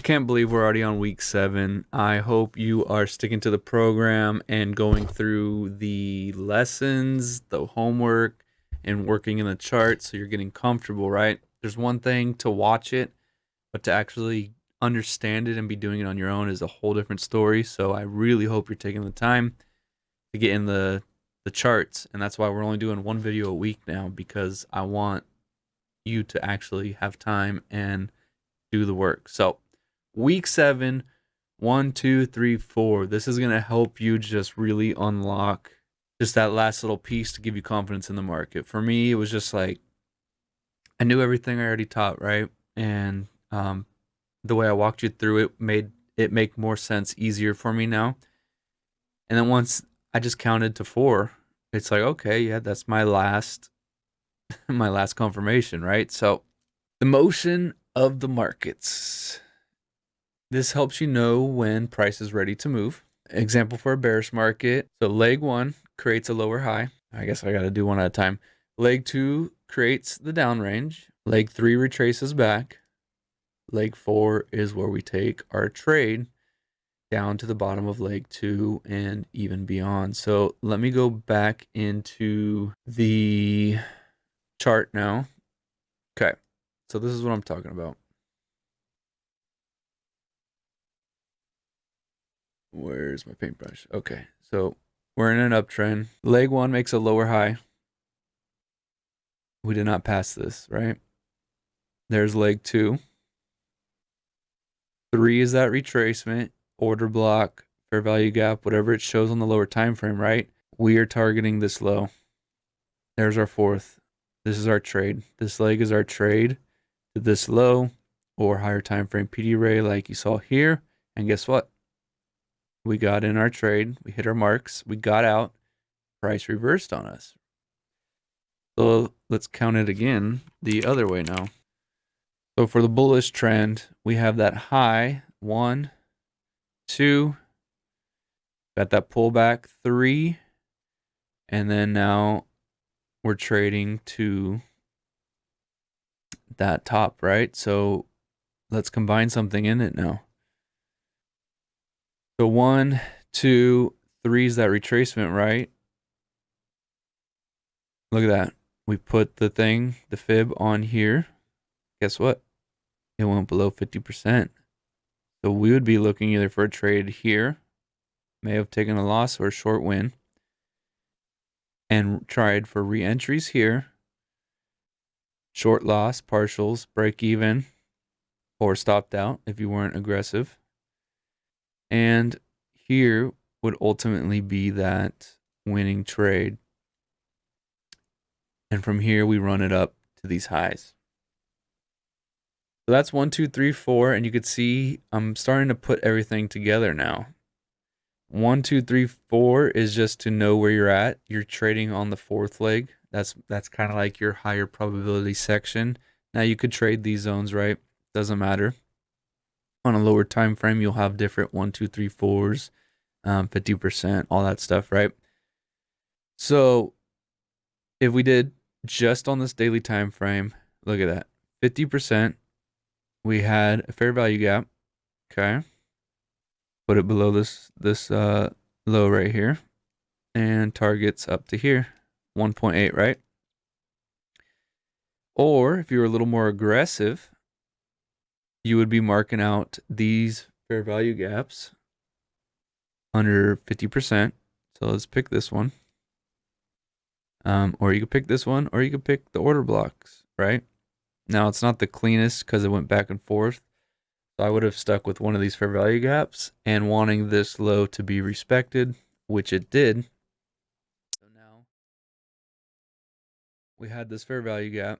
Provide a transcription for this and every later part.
can't believe we're already on week 7. I hope you are sticking to the program and going through the lessons, the homework, and working in the chart so you're getting comfortable, right? There's one thing to watch it, but to actually understand it and be doing it on your own is a whole different story. So I really hope you're taking the time to get in the charts, and that's why we're only doing one video a week now, because I want you to actually have time and do the work. So week 7, 1, 2, 3, 4. This is going to help you just really unlock just that last little piece to give you confidence in the market. For me, it was just like I knew everything I already taught, right? And the way I walked you through it made it make more sense, easier for me now. And then once I just counted to 4, it's like, okay, yeah, that's my last my last confirmation, right? So the motion of the markets. This helps you know when price is ready to move. Example for a bearish market. So leg 1 creates a lower high. I guess I got to do one at a time. Leg 2 creates the down range. Leg 3 retraces back. Leg 4 is where we take our trade down to the bottom of leg 2 and even beyond. So let me go back into the chart now. Okay, so this is what I'm talking about. Where's my paintbrush? Okay, so we're in an uptrend. Leg 1 makes a lower high. We did not pass this, right? There's leg 2. 3 is that retracement, order block, fair value gap, whatever it shows on the lower time frame, right? We are targeting this low. There's our 4th. This is our trade. This leg is our trade to this low or higher time frame PD ray like you saw here. And guess what? We got in our trade. We hit our marks. We got out. Price reversed on us. So let's count it again the other way now. So for the bullish trend, we have that high, 1, 2, got that pullback, 3, and then now we're trading to that top, right? So let's combine something in it now. So 1, 2, 3 is that retracement, right? Look at that. We put the fib on here. Guess what? It went below 50%. So we would be looking either for a trade here, may have taken a loss or a short win, and tried for re-entries here, short loss, partials, break even, or stopped out if you weren't aggressive. And here would ultimately be that winning trade. And from here, we run it up to these highs. So that's 1, 2, 3, 4. And you could see I'm starting to put everything together now. 1, 2, 3, 4 is just to know where you're at. You're trading on the 4th leg. That's kind of like your higher probability section. Now you could trade these zones, right? Doesn't matter. On a lower time frame, you'll have different 1, 2, 3, 4s, 50%, all that stuff, right? So if we did just on this daily time frame, look at that, 50%. We had a fair value gap. Okay, put it below this low right here, and targets up to here, 1.8, right? Or if you were a little more aggressive, you would be marking out these fair value gaps under 50%. So let's pick this one. Or you could pick this one, or you could pick the order blocks, right? Now it's not the cleanest because it went back and forth. So I would have stuck with one of these fair value gaps and wanting this low to be respected, which it did. So now we had this fair value gap.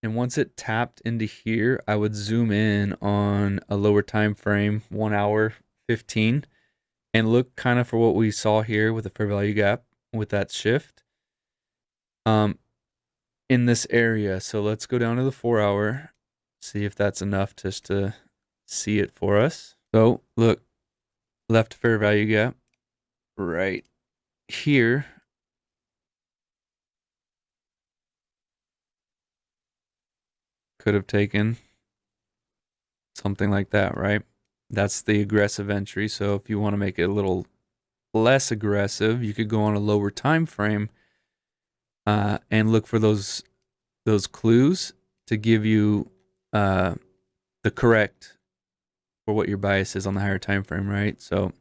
And once it tapped into here, I would zoom in on a lower time frame, 1 hour 15, and look kind of for what we saw here with the fair value gap with that shift in this area. So let's go down to the 4 hour, see if that's enough just to see it for us. So look, left fair value gap right here. Could have taken something like that, right? That's the aggressive entry. So if you want to make it a little less aggressive, you could go on a lower time frame and look for those clues to give you the correct for what your bias is on the higher time frame, right? So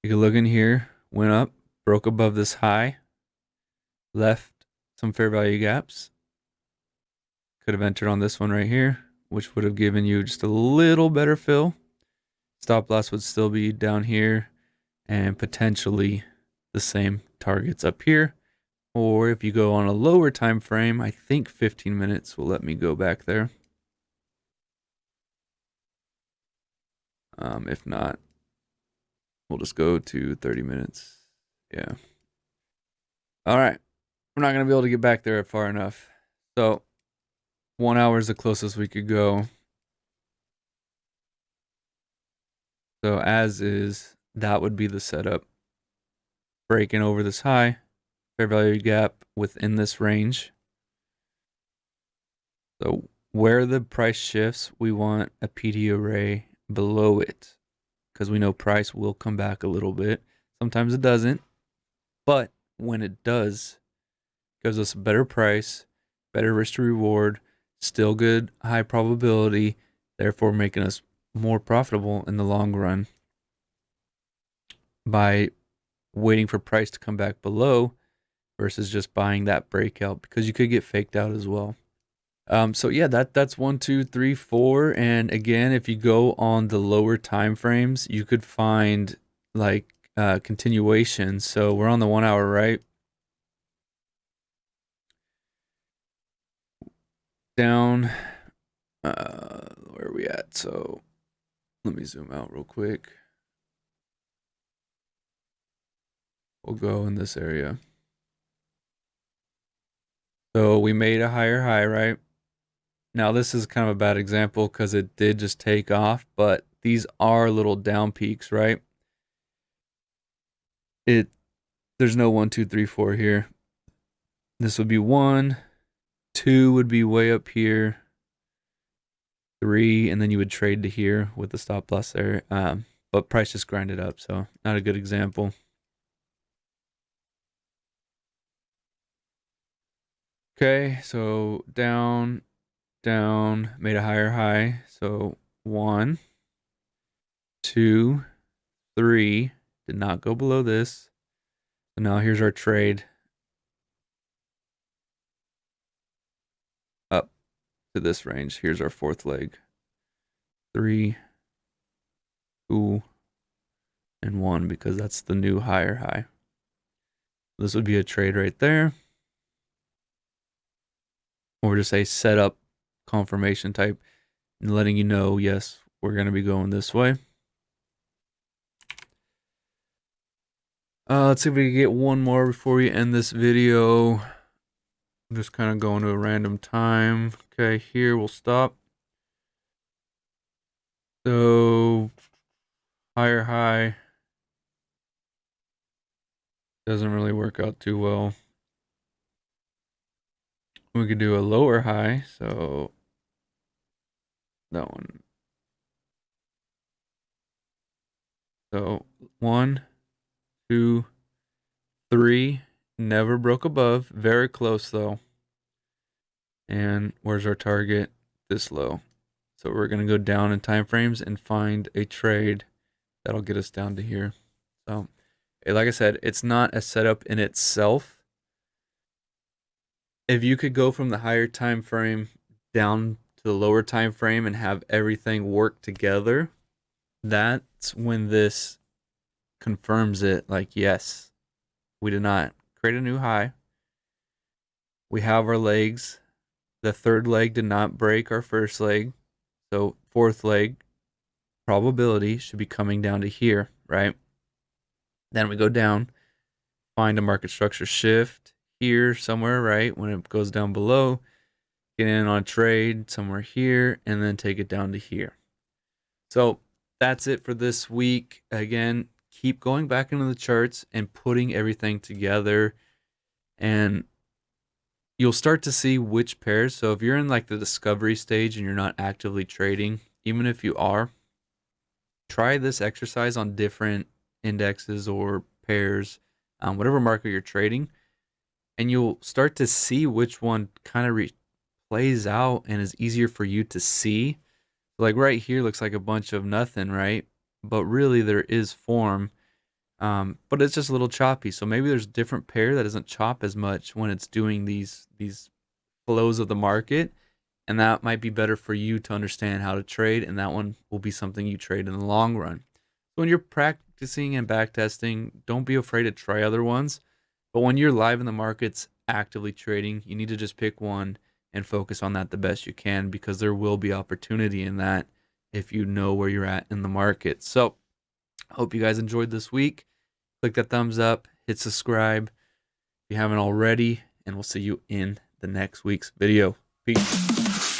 you can look in here, went up, broke above this high, left some fair value gaps. Could have entered on this one right here, which would have given you just a little better fill. Stop loss would still be down here and potentially the same targets up here. Or if you go on a lower time frame, I think 15 minutes will let me go back there. If not, we'll just go to 30 minutes. Yeah. All right. We're not going to be able to get back there far enough. So 1 hour is the closest we could go. So as is, that would be the setup. Breaking over this high, fair value gap within this range. So where the price shifts, we want a PD array below it because we know price will come back a little bit. Sometimes it doesn't, but when it does, it gives us a better price, better risk to reward, still good high probability, therefore making us more profitable in the long run by waiting for price to come back below versus just buying that breakout, because you could get faked out as well. So yeah, that's 1, 2, 3, 4. And again, if you go on the lower time frames, you could find like continuation. So we're on the 1 hour, right? Down, where are we at? So let me zoom out real quick. We'll go in this area. So we made a higher high, right? Now this is kind of a bad example because it did just take off, but these are little down peaks, right? There's no 1, 2, 3, 4 here. This would be 1, 2 would be way up here, 3, and then you would trade to here with the stop loss there. But price just grinded up, so not a good example. Okay, so down, down, made a higher high. So 1, 2, 3, did not go below this. So now here's our trade up to this range. Here's our fourth leg. 3, 2, and 1, because that's the new higher high. This would be a trade right there. Or just a setup confirmation type and letting you know, yes, we're going to be going this way. Let's see if we can get one more before we end this video. I'm just kind of going to a random time. Okay, here we'll stop. So higher high doesn't really work out too well. We could do a lower high, so that one. So 1, 2, 3, never broke above. Very close though. And where's our target? This low. So we're going to go down in time frames and find a trade that'll get us down to here. So like I said, it's not a setup in itself. If you could go from the higher time frame down to the lower time frame and have everything work together, that's when this confirms it. Like, yes, we did not create a new high. We have our legs. The third leg did not break our first leg. So fourth leg probability should be coming down to here, right? Then we go down, find a market structure shift here somewhere, right? When it goes down below, get in on a trade somewhere here, and then take it down to here. So that's it for this week. Again, keep going back into the charts and putting everything together. And you'll start to see which pairs. So if you're in like the discovery stage and you're not actively trading, even if you are, try this exercise on different indexes or pairs, whatever market you're trading, and you'll start to see which one kind of plays out and is easier for you to see. Like right here looks like a bunch of nothing, right? But really there is form, but it's just a little choppy. So maybe there's a different pair that doesn't chop as much when it's doing these flows of the market, and that might be better for you to understand how to trade, and that one will be something you trade in the long run. So when you're practicing and back testing, don't be afraid to try other ones. But when you're live in the markets actively trading, you need to just pick one and focus on that the best you can, because there will be opportunity in that if you know where you're at in the market. So I hope you guys enjoyed this week. Click that thumbs up, hit subscribe if you haven't already, and we'll see you in the next week's video. Peace.